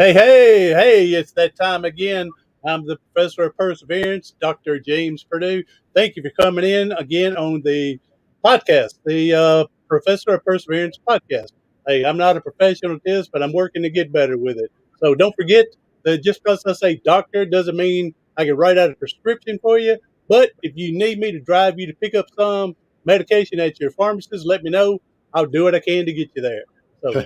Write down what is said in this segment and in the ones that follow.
Hey, it's that time again. I'm the professor of perseverance, Dr. James Purdue. Thank you for coming in again on the podcast, the Professor of Perseverance podcast. Hey, I'm not a professional at this, but I'm working to get better with it. So don't forget that just because I say doctor doesn't mean I can write out a prescription for you. But if you need me to drive you to pick up some medication at your pharmacist, let me know. I'll do what I can to get you there. So,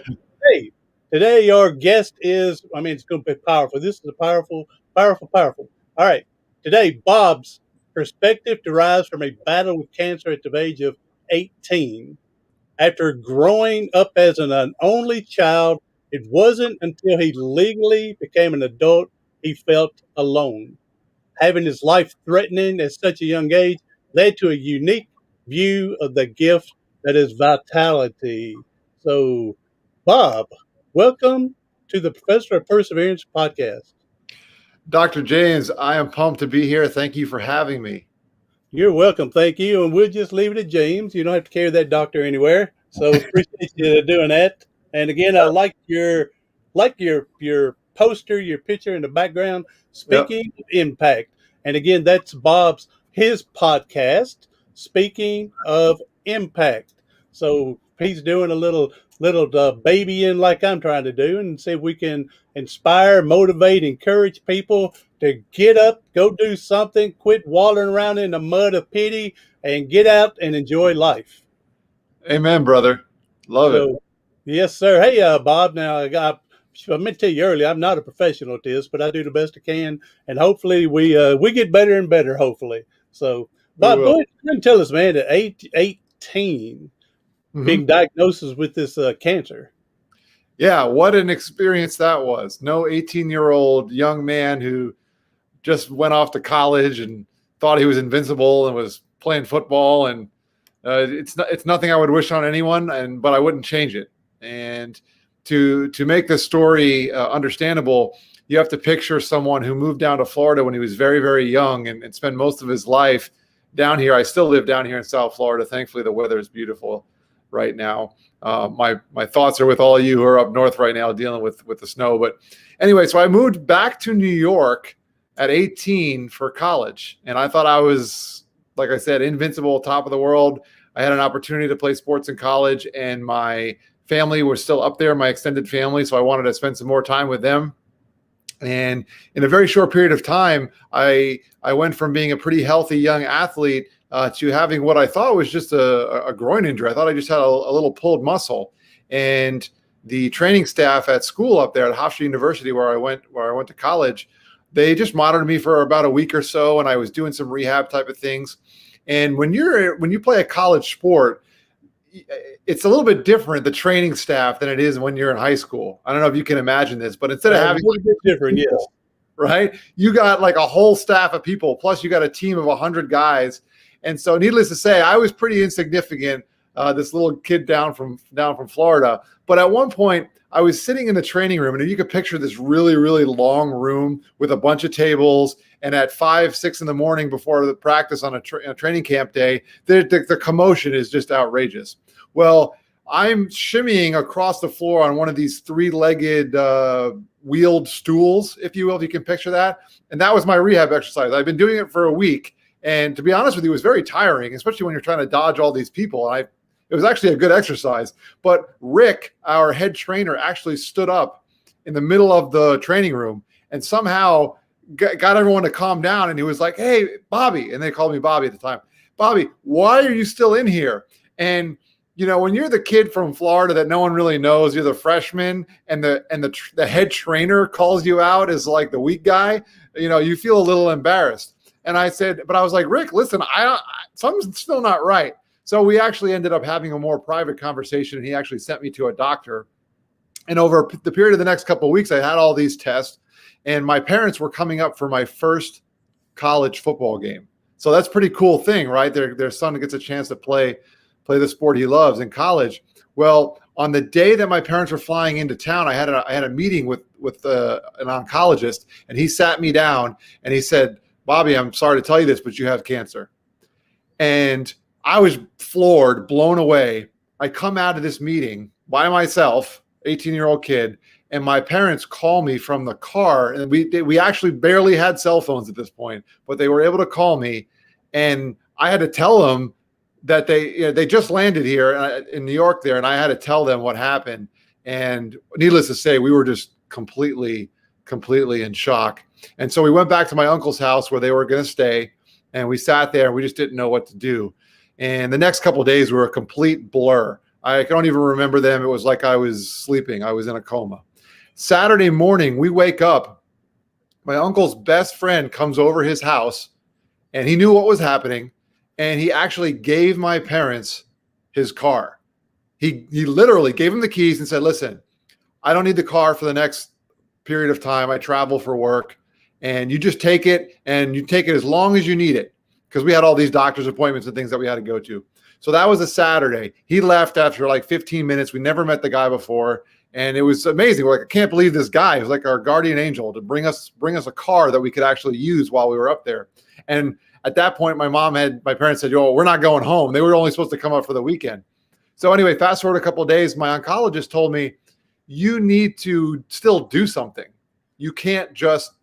hey, today, our guest it's going to be powerful. This is a powerful. All right. Today, Bob's perspective derives from a battle with cancer at the age of 18. After growing up as an only child, it wasn't until he legally became an adult he felt alone. Having his life threatening at such a young age led to a unique view of the gift that is vitality. So, Bob, welcome to the Professor of Perseverance podcast. Dr. James, I am pumped to be here. Thank you for having me. You're welcome. Thank you. And we'll just leave it at James. You don't have to carry that doctor anywhere. So appreciate you doing that. And again, I like your poster, your picture in the background, Yep. speaking of impact. And again, that's his podcast, Speaking of Impact. So he's doing a little babying like I'm trying to do, and see if we can inspire, motivate, encourage people to get up, go do something, quit wallowing around in the mud of pity, and get out and enjoy life. Amen, brother. Love it. So, yes, sir. Hey, Bob. Now, I meant to tell you earlier, I'm not a professional at this, but I do the best I can, and hopefully we get better and better. Hopefully. So, We Bob, will. go ahead and tell us, man, at 18, being Mhm. diagnosed with this cancer. Yeah, what an experience that was. No 18-year-old young man who just went off to college and thought he was invincible and was playing football. And it's nothing I would wish on anyone, but I wouldn't change it. And to make the story understandable, you have to picture someone who moved down to Florida when he was very, very young and spent most of his life down here. I still live down here in South Florida. Thankfully, the weather is beautiful right now. My thoughts are with all of you who are up north right now dealing with the snow. But anyway, so I moved back to New York at 18 for college, and I thought I was, like I said, invincible, top of the world. I had an opportunity to play sports in college, and my family was still up there, my extended family, so I wanted to spend some more time with them. And in a very short period of time, I went from being a pretty healthy young athlete to having what I thought was just a groin injury. I thought I just had a little pulled muscle. And the training staff at school up there at Hofstra University, where I went to college, they just monitored me for about a week or so, and I was doing some rehab type of things. And when you play a college sport, it's a little bit different, the training staff, than it is when you're in high school. I don't know if you can imagine this, but instead of having A little bit different, yes. people, right, you got like a whole staff of people, plus you got a team of 100 guys. And so needless to say, I was pretty insignificant, this little kid down from Florida. But at one point, I was sitting in the training room, and you could picture this really, really long room with a bunch of tables. And at 5, 6 in the morning before the practice on a training camp day, the commotion is just outrageous. Well, I'm shimmying across the floor on one of these 3-legged wheeled stools, if you will, if you can picture that. And that was my rehab exercise. I've been doing it for a week. And to be honest with you, it was very tiring, especially when you're trying to dodge all these people. It was actually a good exercise. But Rick, our head trainer, actually stood up in the middle of the training room and somehow got everyone to calm down. And he was like, "Hey, Bobby," and they called me Bobby at the time. "Bobby, why are you still in here?" And when you're the kid from Florida that no one really knows, you're the freshman, and the head trainer calls you out as like the weak guy, you feel a little embarrassed. And I said, but I was like, "Rick, listen, something's still not right." So we actually ended up having a more private conversation, and he actually sent me to a doctor. And over the period of the next couple of weeks, I had all these tests, and my parents were coming up for my first college football game. So that's a pretty cool thing, right? Their son gets a chance to play the sport he loves in college. Well, on the day that my parents were flying into town, I had a meeting with an oncologist, and he sat me down and he said, "Bobby, I'm sorry to tell you this, but you have cancer." And I was floored, blown away. I come out of this meeting by myself, 18-year-old kid, and my parents call me from the car, and we actually barely had cell phones at this point, but they were able to call me, and I had to tell them that they just landed here in New York there, and I had to tell them what happened. And needless to say, we were just completely in shock. And so we went back to my uncle's house where they were going to stay, and we sat there and we just didn't know what to do. And the next couple of days were a complete blur. I don't even remember them. It was like I was sleeping. I was in a coma. Saturday morning, we wake up. My uncle's best friend comes over his house, and he knew what was happening. And he actually gave my parents his car. He literally gave them the keys and said, listen, I don't need the car for the next period of time. I travel for work, and you just take it, and you take it as long as you need it, because we had all these doctor's appointments and things that we had to go to. So that was a Saturday. He left after like 15 minutes. We never met the guy before, and it was amazing. We're like, I can't believe this guy. He was like our guardian angel to bring us a car that we could actually use while we were up there. And at that point, my parents said, we're not going home. They were only supposed to come up for the weekend. So anyway, fast forward a couple of days, my oncologist told me, you need to still do something. You can't just,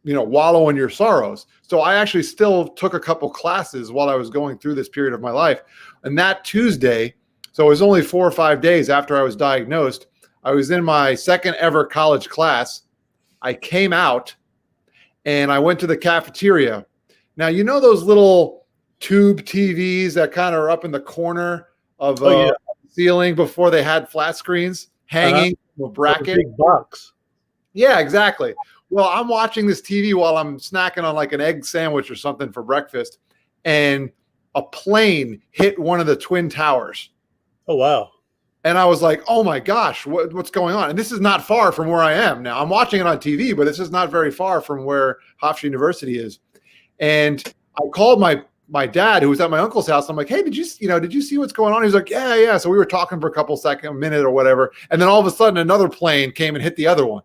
wallow in your sorrows. So I actually still took a couple classes while I was going through this period of my life. And that Tuesday, so it was only 4 or 5 days after I was diagnosed, I was in my second ever college class. I came out and I went to the cafeteria. Now, those little tube TVs that kind of are up in the corner of the ceiling before they had flat screens hanging from a bracket? Big box. Yeah, exactly. Well, I'm watching this TV while I'm snacking on like an egg sandwich or something for breakfast, and a plane hit one of the Twin Towers. Oh, wow. And I was like, oh my gosh, what's going on? And this is not far from where I am now. I'm watching it on TV, but this is not very far from where Hofstra University is. And I called my dad, who was at my uncle's house. I'm like, hey, did you see what's going on? He was like, yeah. So we were talking for a minute or whatever. And then all of a sudden another plane came and hit the other one.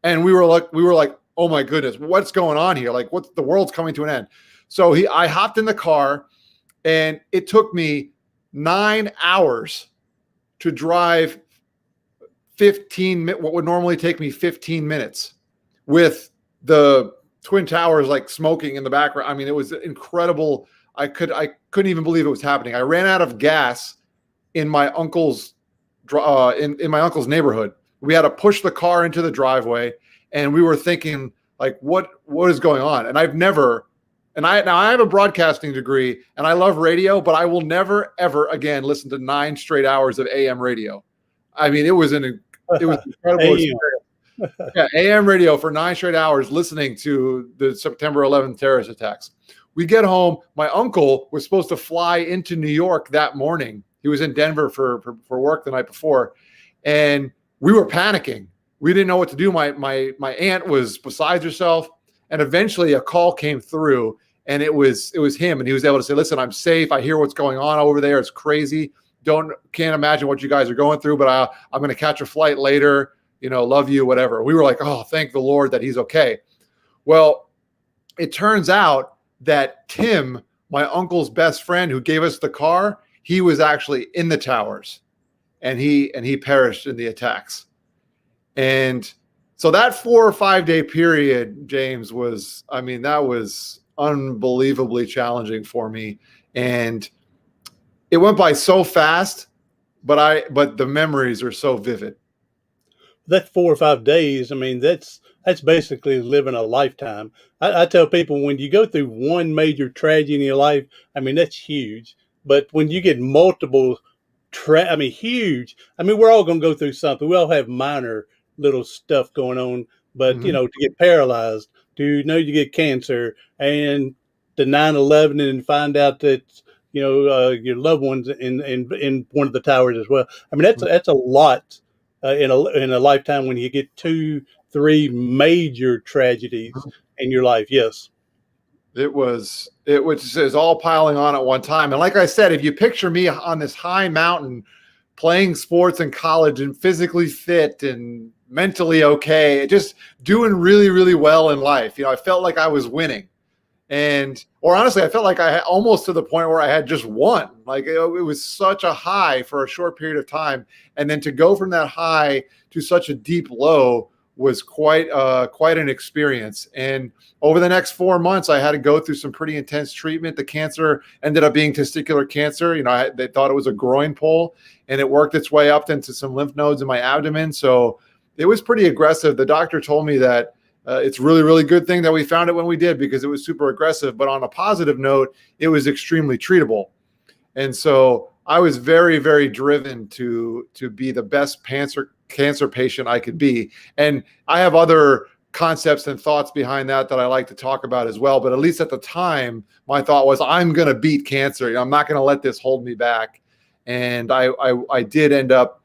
And we were like, oh my goodness, what's going on here? Like, the world's coming to an end. So I hopped in the car, and it took me 9 hours to drive what would normally take me 15 minutes, with the Twin Towers like smoking in the background. I mean, it was incredible. I couldn't even believe it was happening. I ran out of gas in my uncle's in my uncle's neighborhood. We had to push the car into the driveway, and we were thinking, like, what is going on? And I have a broadcasting degree, and I love radio, but I will never ever again listen to 9 straight hours of AM radio. I mean, it was an incredible experience. Yeah, AM radio for 9 straight hours, listening to the September 11th terrorist attacks. We get home. My uncle was supposed to fly into New York that morning. He was in Denver for work the night before, and we were panicking. We didn't know what to do. My aunt was beside herself, and eventually a call came through, and it was him, and he was able to say, listen, I'm safe. I hear what's going on over there. It's crazy. Can't imagine what you guys are going through, but I'm going to catch a flight later. Love you, whatever. We were like, oh, thank the Lord that he's okay. Well, it turns out that Tim, my uncle's best friend who gave us the car, he was actually in the towers, and he perished in the attacks. And so that 4 or 5 day period, James, that was unbelievably challenging for me. And it went by so fast, but the memories are so vivid. That 4 or 5 days, that's basically living a lifetime. I tell people, when you go through one major tragedy in your life, that's huge. But when you get multiple huge. We're all going to go through something. We all have minor little stuff going on, but to get paralyzed, to you get cancer, and the 9/11, and find out that your loved ones in one of the towers as well. That's a lot in a lifetime, when you get 2-3 major tragedies in your life. Yes. It was all piling on at one time. And like I said, if you picture me on this high mountain playing sports in college and physically fit and mentally okay, just doing really, really well in life, I felt like I was winning. or honestly, I felt like I had almost to the point where I had just won. Like it was such a high for a short period of time. And then to go from that high to such a deep low was quite an experience. And over the next 4 months, I had to go through some pretty intense treatment. The cancer ended up being testicular cancer. They thought it was a groin pole, and it worked its way up into some lymph nodes in my abdomen. So it was pretty aggressive. The doctor told me that it's really, really good thing that we found it when we did, because it was super aggressive. But on a positive note, it was extremely treatable. And so I was very, very driven to be the best cancer patient I could be. And I have other concepts and thoughts behind that I like to talk about as well. But at least at the time, my thought was, I'm going to beat cancer. I'm not going to let this hold me back. And I did end up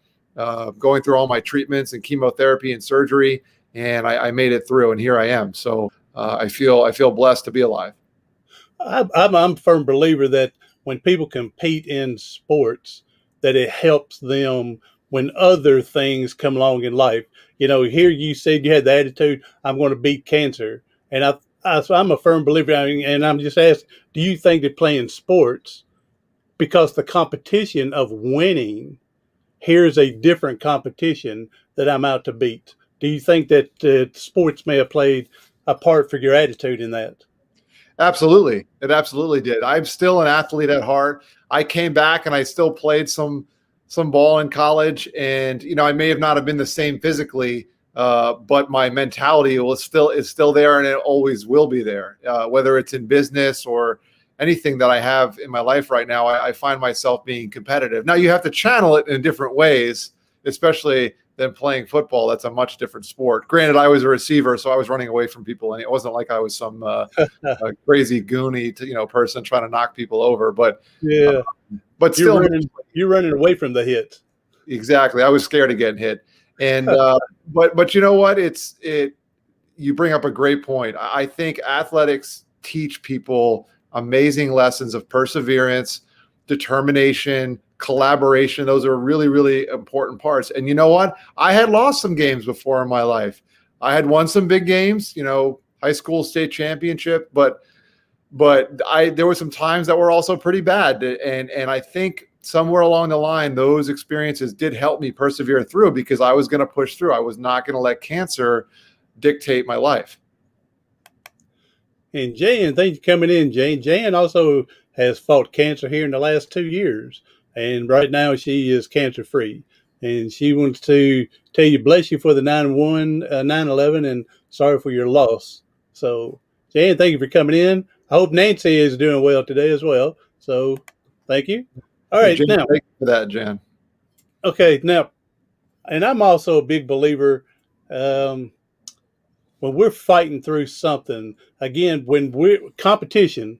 going through all my treatments and chemotherapy and surgery, and I made it through, and here I am. So I feel blessed to be alive. I'm a firm believer that when people compete in sports, that it helps them when other things come along in life. Here you said you had the attitude, I'm going to beat cancer. And so I'm a firm believer, and I'm just asking, do you think that playing sports, because the competition of winning, here's a different competition that I'm out to beat? Do you think that sports may have played a part for your attitude in that? Absolutely. It absolutely did. I'm still an athlete at heart. I came back and I still played some ball in college, and I may have not have been the same physically, but my mentality is still there, and it always will be there. Whether it's in business or anything that I have in my life right now, I find myself being competitive. Now you have to channel it in different ways, especially than playing football. That's a much different sport. Granted, I was a receiver, so I was running away from people, and it wasn't like I was some crazy goony person trying to knock people over. But yeah, but still, you're running away from the hit. Exactly. I was scared of getting hit, and but you know what? You bring up a great point. I think athletics teach people amazing lessons of perseverance, determination, collaboration. Those are really, really important parts. And you know what? I had lost some games before in my life. I had won some big games, high school state championship, but there were some times that were also pretty bad. And I think somewhere along the line, those experiences did help me persevere through, because I was going to push through. I was not going to let cancer dictate my life. And Jan, thank you for coming in, Jan. Jan also has fought cancer here in the last 2 years, and right now she is cancer free. And she wants to tell you, bless you for the 9/11, and sorry for your loss. So, Jan, thank you for coming in. I hope Nancy is doing well today as well. So, thank you. All right, Jan, now. thank you for that, Jan. Okay, now, and I'm also a big believer. When we're fighting through something, again, when we're competition,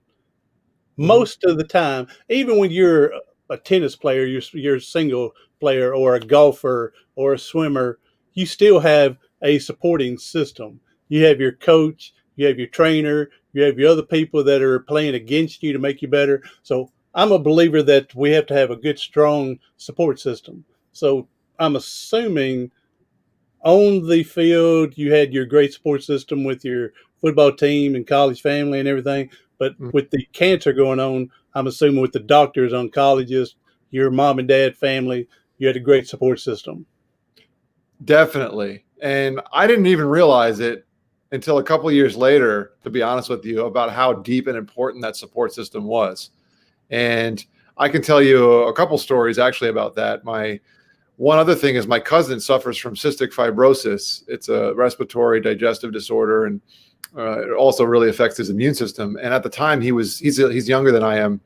most of the time, even when you're a tennis player, you're a single player, or a golfer or a swimmer, you still have a supporting system. You have your coach, you have your trainer, you have your other people that are playing against you to make you better. So I'm a believer that we have to have a good, strong support system. So I'm assuming on the field, you had your great support system with your football team and college family and everything. But with the cancer going on, I'm assuming with the doctors, oncologists, your mom and dad family, you had a great support system. Definitely. And I didn't even realize it until a couple of years later, to be honest with you, about how deep and important that support system was. And I can tell you a couple stories actually about that. One other thing is my cousin suffers from cystic fibrosis. It's a respiratory digestive disorder, and it also really affects his immune system. And at the time, he's younger than I am,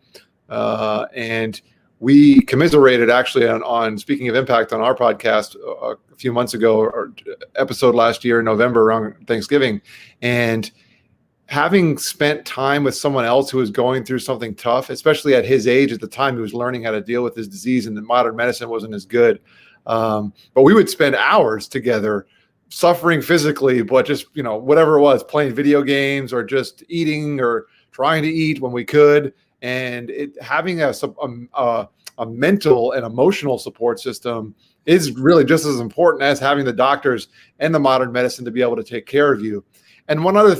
and we commiserated actually on speaking of impact on our podcast a few months ago, or episode last year in November around Thanksgiving, and having spent time with someone else who was going through something tough, especially at his age at the time, he was learning how to deal with his disease, and the modern medicine wasn't as good. But we would spend hours together, suffering physically, but just, whatever it was, playing video games or just eating or trying to eat when we could. And having a mental and emotional support system is really just as important as having the doctors and the modern medicine to be able to take care of you. And one other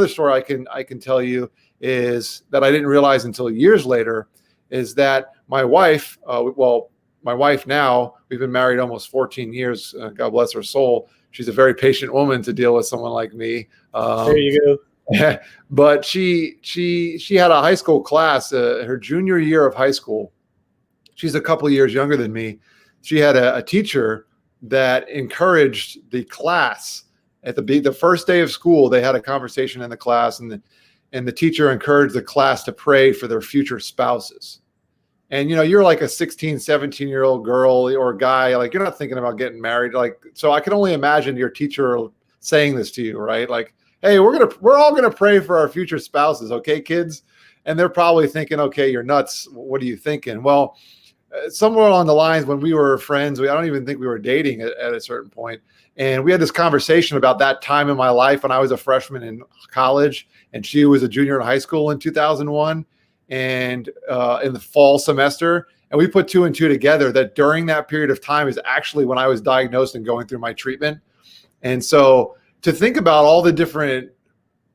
story I can tell you is that I didn't realize until years later is that my wife, my wife now, we've been married almost 14 years. God bless her soul. She's a very patient woman to deal with someone like me. There you go. But she had a high school class, her junior year of high school. She's a couple of years younger than me. She had a teacher that encouraged the class at the first day of school. They had a conversation in the class, and the teacher encouraged the class to pray for their future spouses. And, you're like a 16, 17-year-old girl or guy, like you're not thinking about getting married. Like, so I can only imagine your teacher saying this to you, right? Like, hey, we're all going to pray for our future spouses. Okay, kids. And they're probably thinking, okay, you're nuts. What are you thinking? Well, somewhere along the lines when we were friends, I don't even think we were dating at a certain point. And we had this conversation about that time in my life when I was a freshman in college and she was a junior in high school in 2001 and in the fall semester. And we put two and two together that during that period of time is actually when I was diagnosed and going through my treatment. And so to think about all the different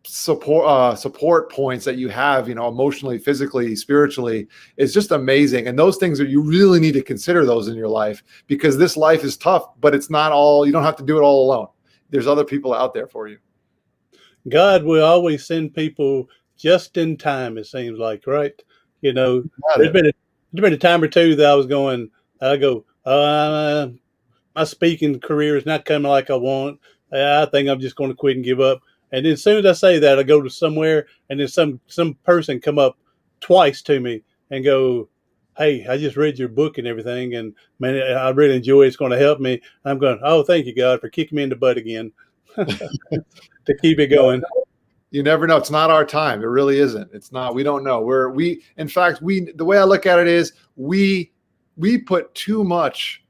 support points that you have, emotionally, physically, spiritually, is just amazing. And those things that you really need to consider those in your life, because this life is tough, but it's not all, you don't have to do it all alone. There's other people out there for you. God will always send people just in time, it seems like, right? There's been a time or two that I go, my speaking career is not coming like I want. I think I'm just going to quit and give up. And then as soon as I say that, I go to somewhere and then some person come up twice to me and go, hey, I just read your book and everything. And man, I really enjoy it. It's going to help me. I'm going, oh, thank you, God, for kicking me in the butt again to keep it going. You never know. It's not our time. It really isn't. It's not. We don't know. In fact, the way I look at it is we put too much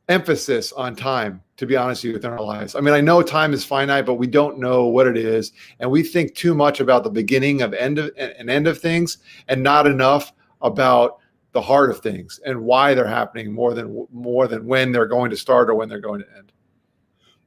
emphasis on time, to be honest with you, within our lives. I mean, I know time is finite, but we don't know what it is. And we think too much about the beginning of end of things and not enough about the heart of things and why they're happening more than when they're going to start or when they're going to end.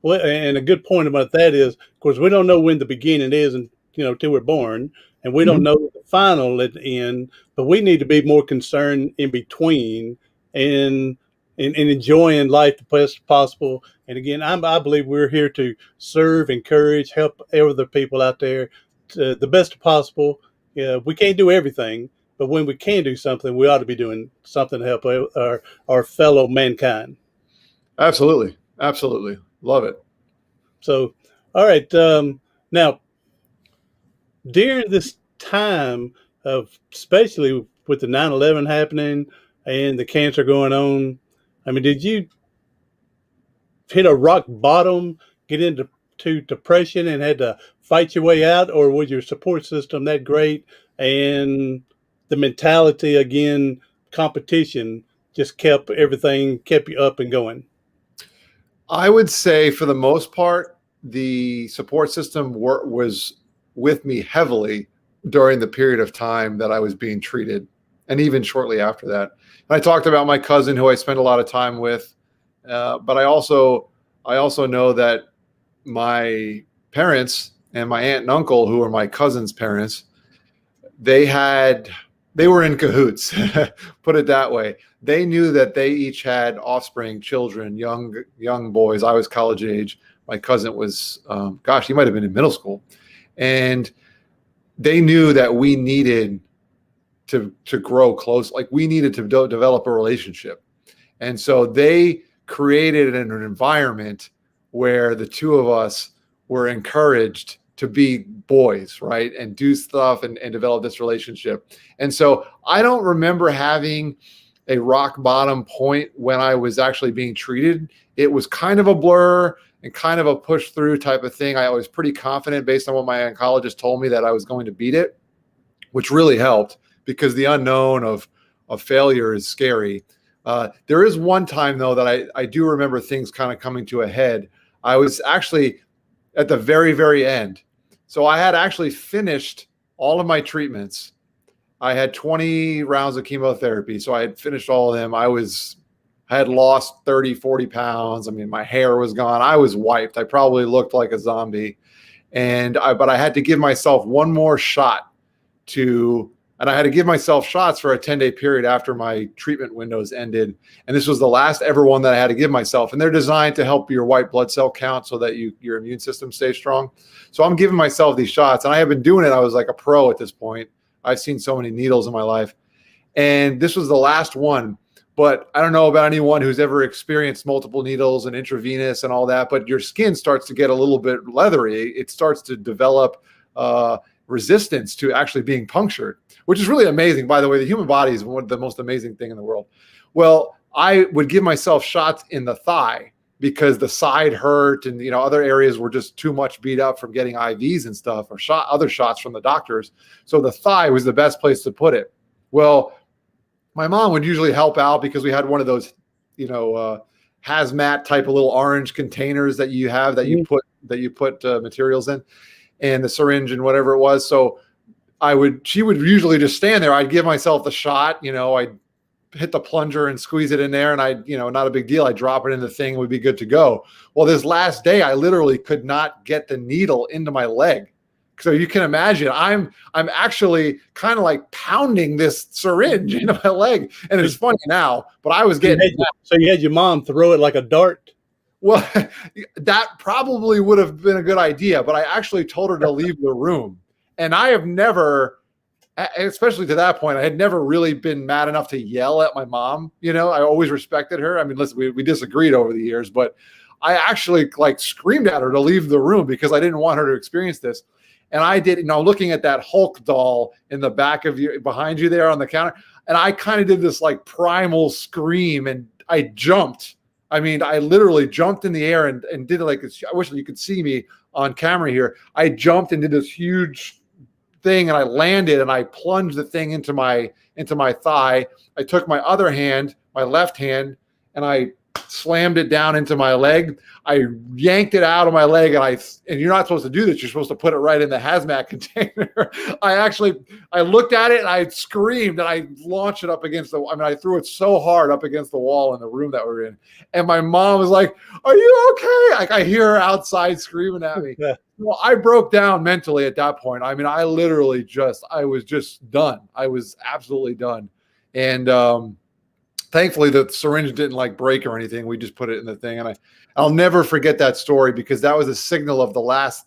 Well, and a good point about that is, of course, we don't know when the beginning is, and till we're born, and we don't know the final at the end. But we need to be more concerned in between and enjoying life the best possible. And again, I believe we're here to serve, encourage, help other people out there to the best possible. We can't do everything, but when we can do something, we ought to be doing something to help our fellow mankind. Absolutely. Absolutely. Love it. So, all right. Now, during this time of, especially with the 9/11 happening and the cancer going on, I mean, did you hit a rock bottom, get into depression and had to fight your way out, or was your support system that great and the mentality, again, competition just kept you up and going? I would say for the most part, the support system was with me heavily during the period of time that I was being treated, and even shortly after that. And I talked about my cousin, who I spent a lot of time with, but I also know that my parents and my aunt and uncle, who are my cousin's parents, they were in cahoots, put it that way. They knew that they each had offspring, children, young boys. I was college age. My cousin was, he might have been in middle school. And they knew that we needed to grow close. Like we needed to develop a relationship. And so they created an environment where the two of us were encouraged to be boys, right? And do stuff and develop this relationship. And so I don't remember having a rock bottom point when I was actually being treated. It was kind of a blur and kind of a push through type of thing. I was pretty confident based on what my oncologist told me that I was going to beat it, which really helped because the unknown of failure is scary. There is one time though that I do remember things kind of coming to a head. I was actually at the very, very end. So I had actually finished all of my treatments. I had 20 rounds of chemotherapy. So I had finished all of them. I had lost 30, 40 pounds. I mean, my hair was gone. I was wiped. I probably looked like a zombie. But I had to give myself one more shot and I had to give myself shots for a 10-day period after my treatment windows ended. And this was the last ever one that I had to give myself. And they're designed to help your white blood cell count so that your immune system stays strong. So I'm giving myself these shots, and I have been doing it. I was like a pro at this point. I've seen so many needles in my life. And this was the last one. But I don't know about anyone who's ever experienced multiple needles and intravenous and all that, but your skin starts to get a little bit leathery. It starts to develop resistance to actually being punctured, which is really amazing. By the way, the human body is one of the most amazing thing in the world. Well, I would give myself shots in the thigh because the side hurt and other areas were just too much beat up from getting IVs and stuff, or other shots from the doctors. So the thigh was the best place to put it. Well, my mom would usually help out because we had one of those, hazmat type of little orange containers that you have that you put materials in, and the syringe and whatever it was. So she would usually just stand there. I'd give myself the shot, I'd hit the plunger and squeeze it in there, and not a big deal. I'd drop it in the thing, it would be good to go. Well, this last day, I literally could not get the needle into my leg. So you can imagine I'm actually kind of like pounding this syringe into my leg. And it's funny now, but I was getting. So you had your mom throw it like a dart? Well, that probably would have been a good idea, but I actually told her to leave the room. And I have never, especially to that point, I had never really been mad enough to yell at my mom. I always respected her. I mean, listen, we disagreed over the years, but I actually screamed at her to leave the room because I didn't want her to experience this. And I did, looking at that Hulk doll in the back of behind you there on the counter. And I kind of did this primal scream, and I jumped. I mean, I literally jumped in the air and did I wish you could see me on camera here. I jumped and did this huge thing, and I landed and I plunged the thing into my thigh. I took my other hand, my left hand, and I slammed it down into my leg. I yanked it out of my leg, and you're not supposed to do this. You're supposed to put it right in the hazmat container. I looked at it and I screamed and I launched it up against I threw it so hard up against the wall in the room that we're in. And my mom was like, "Are you okay?" I hear her outside screaming at me. Yeah. Well, I broke down mentally at that point. I mean, I was just done. I was absolutely done. And, thankfully, the syringe didn't break or anything. We just put it in the thing. And I'll never forget that story because that was a signal of the last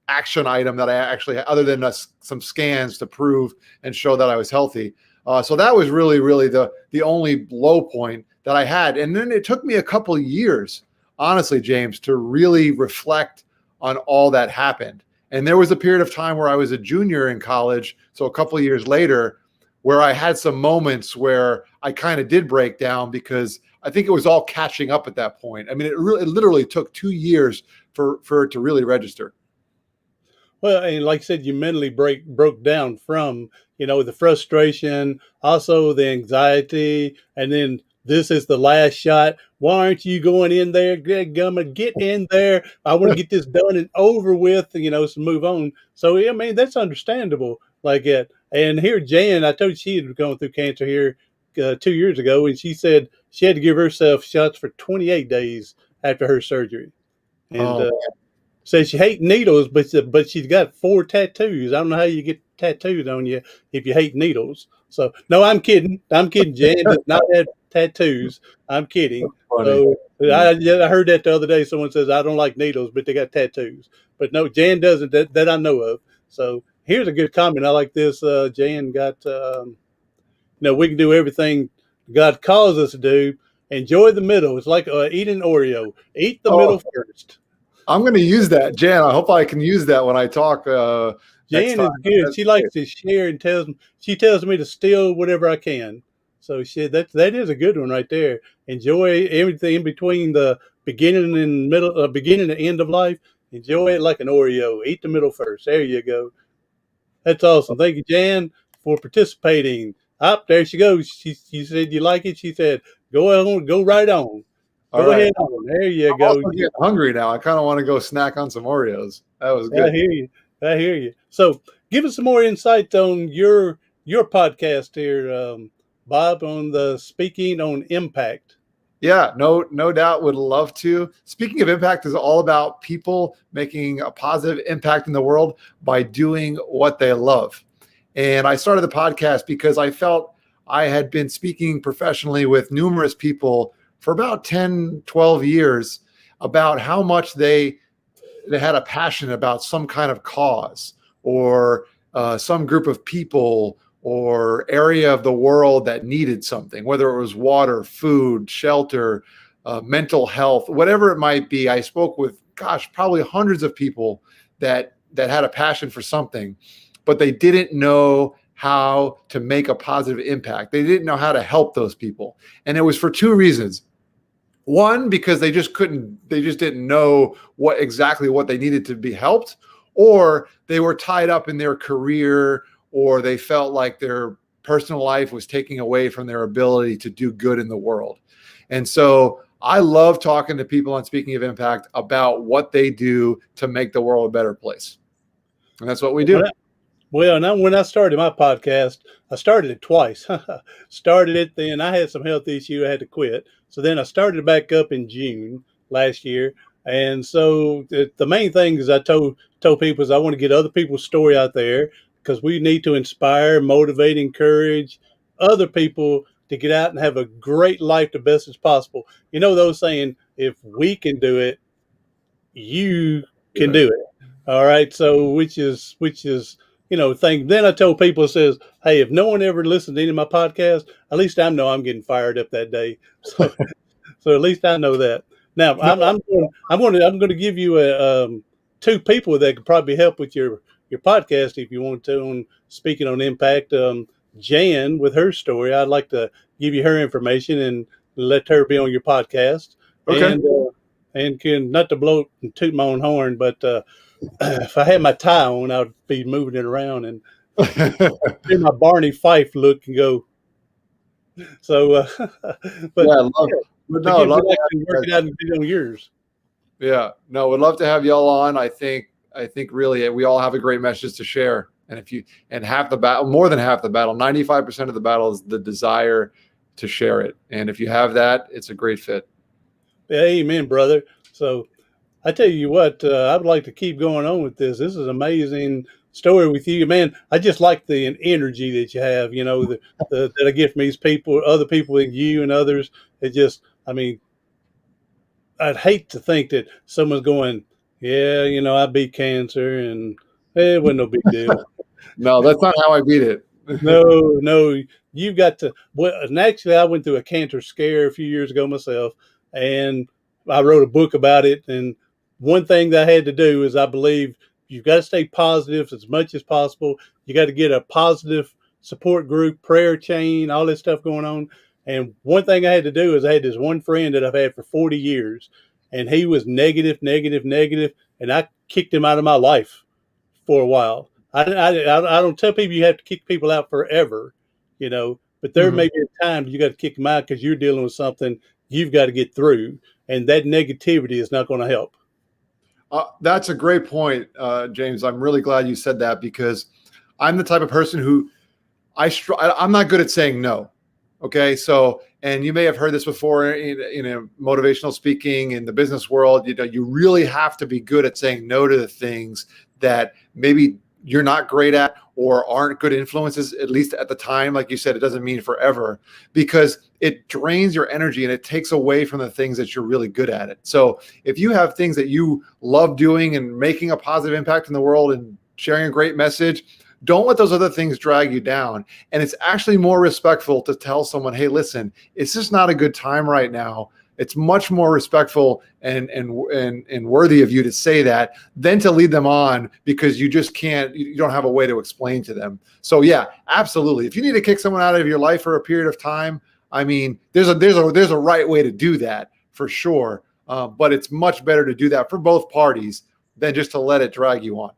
action item that I actually had, other than some scans to prove and show that I was healthy. So that was really, really the only low point that I had. And then it took me a couple of years, honestly, James, to really reflect on all that happened. And there was a period of time where I was a junior in college. So a couple of years later, where I had some moments where I kind of did break down because I think it was all catching up at that point. I mean, it literally took 2 years for it to really register. Well, and like I said, you mentally broke down from, the frustration, also the anxiety, and then this is the last shot. Why aren't you going in there? Gumma, get in there. I want to get this done and over with, so move on. So, I mean, that's understandable like that. And here, Jan, I told you she had gone through cancer here 2 years ago, and she said she had to give herself shots for 28 days after her surgery. And says she hates needles, but she's got 4 tattoos. I don't know how you get tattoos on you if you hate needles. So, no, I'm kidding. Jan does not have tattoos. I'm kidding. So I heard that the other day. Someone says, I don't like needles, but they got tattoos. But no, Jan doesn't, that I know of. So here's a good comment. I like this. Jan got, we can do everything God calls us to do. Enjoy the middle. It's like eating Oreo. Eat the middle first. I'm going to use that, Jan. I hope I can use that when I talk. Jan is good. She likes to share and she tells me to steal whatever I can. So that is a good one right there. Enjoy everything in between the beginning and middle, beginning and end of life. Enjoy it like an Oreo. Eat the middle first. There you go. That's awesome. Thank you, Jan, for participating. There she goes. She said you like it. She said go right on. Go ahead on. There you go. I'm getting hungry now. I kind of want to go snack on some Oreos. That was good. I hear you. So give us some more insight on your podcast here, Bob, on the speaking on impact. Yeah, no doubt. Would love to. Speaking of impact, is all about people making a positive impact in the world by doing what they love. And I started the podcast because I felt I had been speaking professionally with numerous people for about 10, 12 years about how much they had a passion about some kind of cause or some group of people or area of the world that needed something, whether it was water, food, shelter, mental health, whatever it might be. I spoke with, gosh, probably hundreds of people that had a passion for something, but they didn't know how to make a positive impact. They didn't know how to help those people. And it was for two reasons. One, because they just didn't know what they needed to be helped, or they were tied up in their career, or they felt like their personal life was taking away from their ability to do good in the world. And so I love talking to people on Speaking of Impact about what they do to make the world a better place. And that's what we do. Well, now when I started my podcast, I started it twice. Started it, then I had some health issue, I had to quit. So then I started it back up in June last year. And so the main thing is I told people is I want to get other people's story out there because we need to inspire, motivate, encourage other people to get out and have a great life the best as possible. You know those saying, if we can do it, you can do it. All right. So which is thing. Then I told people it says, hey, if no one ever listens to any of my podcasts, at least I know I'm getting fired up that day. So at least I know that. Now I'm going to give you two people that could probably help with your podcast if you want to on speaking on impact. Jan with her story, I'd like to give you her information and let her be on your podcast. Okay. And can not to blow and toot my own horn, but if I had my tie on, I'd be moving it around and do my Barney Fife look and go. So, but Yeah, love, yeah, but to no, get love to to actually have work it out and get on yours. Yeah, no, would love to have y'all on. I think really we all have a great message to share. And if you and half the battle, more than half the battle, 95% of the battle is the desire to share it. And if you have that, it's a great fit. Yeah, amen, brother. So I tell you what, I would like to keep going on with this. This is an amazing story with you, man. I just like the energy that you have. That I get from these people, other people, and you and others. It just, I mean, I'd hate to think that someone's going, yeah, I beat cancer, and it wasn't no big deal. No, that's not how I beat it. No, no, you've got to. Well, and actually, I went through a cancer scare a few years ago myself, and I wrote a book about it. And one thing that I had to do is, I believe you've got to stay positive as much as possible. You got to get a positive support group, prayer chain, all this stuff going on. And one thing I had to do is, I had this one friend that I've had for 40 years, and he was negative, negative, negative, and I kicked him out of my life for a while. I don't tell people you have to kick people out forever, but there Mhm. may be a time you got to kick them out because you're dealing with something you've got to get through, and that negativity is not going to help. That's a great point, James. I'm really glad you said that because I'm the type of person who I'm not good at saying no. Okay, so and you may have heard this before in motivational speaking in the business world. You really have to be good at saying no to the things that maybe you're not great at or aren't good influences, at least at the time. Like you said, it doesn't mean forever because it drains your energy and it takes away from the things that you're really good at it. So if you have things that you love doing and making a positive impact in the world and sharing a great message, don't let those other things drag you down. And it's actually more respectful to tell someone, hey, listen, it's just not a good time right now. It's much more respectful and worthy of you to say that than to lead them on because you just can't, you don't have a way to explain to them. So yeah, absolutely. If you need to kick someone out of your life for a period of time, I mean, there's a right way to do that for sure. But it's much better to do that for both parties than just to let it drag you on.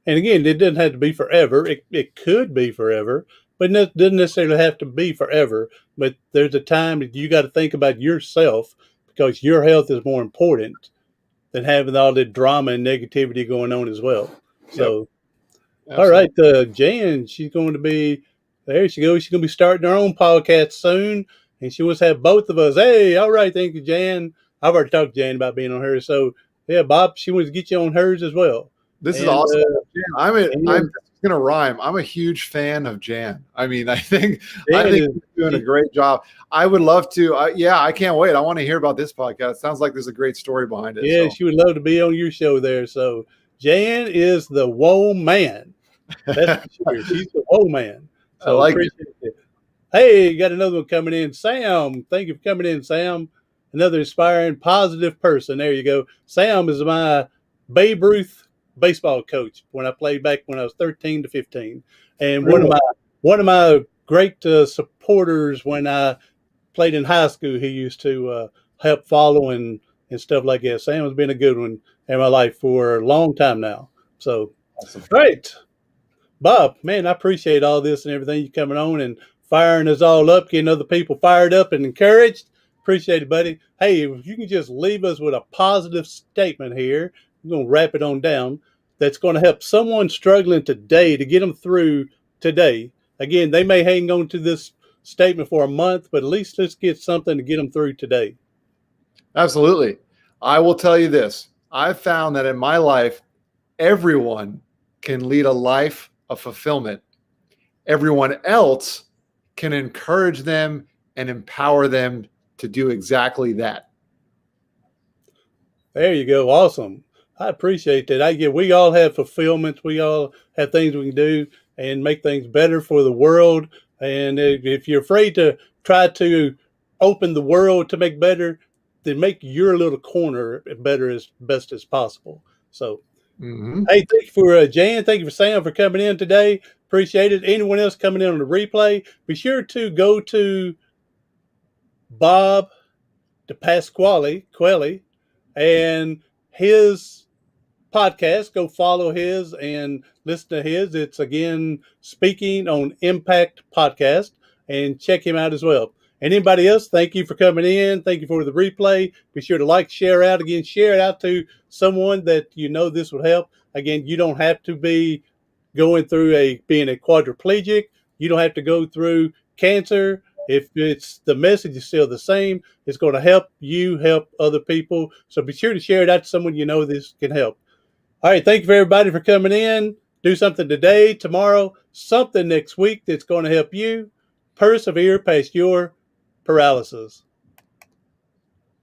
And again, it doesn't have to be forever. It could be forever, but it doesn't necessarily have to be forever. But there's a time that you got to think about yourself because your health is more important than having all the drama and negativity going on as well. Yep, So, all right, absolutely. Jan, she's going to be there. She goes. She's going to be starting her own podcast soon, and she wants to have both of us. Hey, all right, thank you, Jan. I've already talked to Jan about being on hers. So yeah, Bob, she wants to get you on hers as well. This is And awesome. Jan, I'm and gonna rhyme. I'm a huge fan of Jan. I mean, I Jan think is you're doing a great job. I would love to. Yeah, I can't wait. I want to hear about this podcast. Sounds like there's a great story behind it. yeah, So she would love to be on your show there. So Jan is the whoa man. That's for sure. She's the whoa man. I So like it. appreciate it. Hey, got another one coming in. Sam, thank you for coming in, Sam. Another inspiring, positive person. There you go. Sam is my Babe Ruth baseball coach when I played back when I was 13 to 15, and Really? one of my great supporters when I played in high school. He used to help follow and stuff like that. Sam has been a good one in my life for a long time now. So Awesome. great. Bob, man, I appreciate all this and everything you coming on and firing us all up, getting other people fired up and encouraged. Appreciate it, buddy. Hey, if you can just leave us with a positive statement here, we're going to wrap it on down. That's going to help someone struggling today to get them through today. Again, they may hang on to this statement for a month, but at least let's get something to get them through today. Absolutely. I will tell you this. I've found that in my life, everyone can lead a life of fulfillment. Everyone else can encourage them and empower them to do exactly that. There you go. Awesome. I appreciate that. We all have fulfillments. We all have things we can do and make things better for the world. And if you're afraid to try to open the world to make better, then make your little corner better as best as possible. So, hey, thank you for Jan. Thank you for Sam for coming in today. Appreciate it. Anyone else coming in on the replay, be sure to go to Bob DePasquale and his podcast. Go follow his and listen to his. It's again Speaking on Impact podcast, and check him out as well. And anybody else, thank you for coming in. Thank you for the replay. Be sure to like, share out. Again, share it out to someone that you know this would help. Again, you don't have to be going through being a quadriplegic. You don't have to go through cancer. If it's the message is still the same, it's going to help you help other people. So be sure to share it out to someone you know this can help. All right. Thank you for everybody for coming in. Do something today, tomorrow, something next week that's going to help you persevere past your paralysis.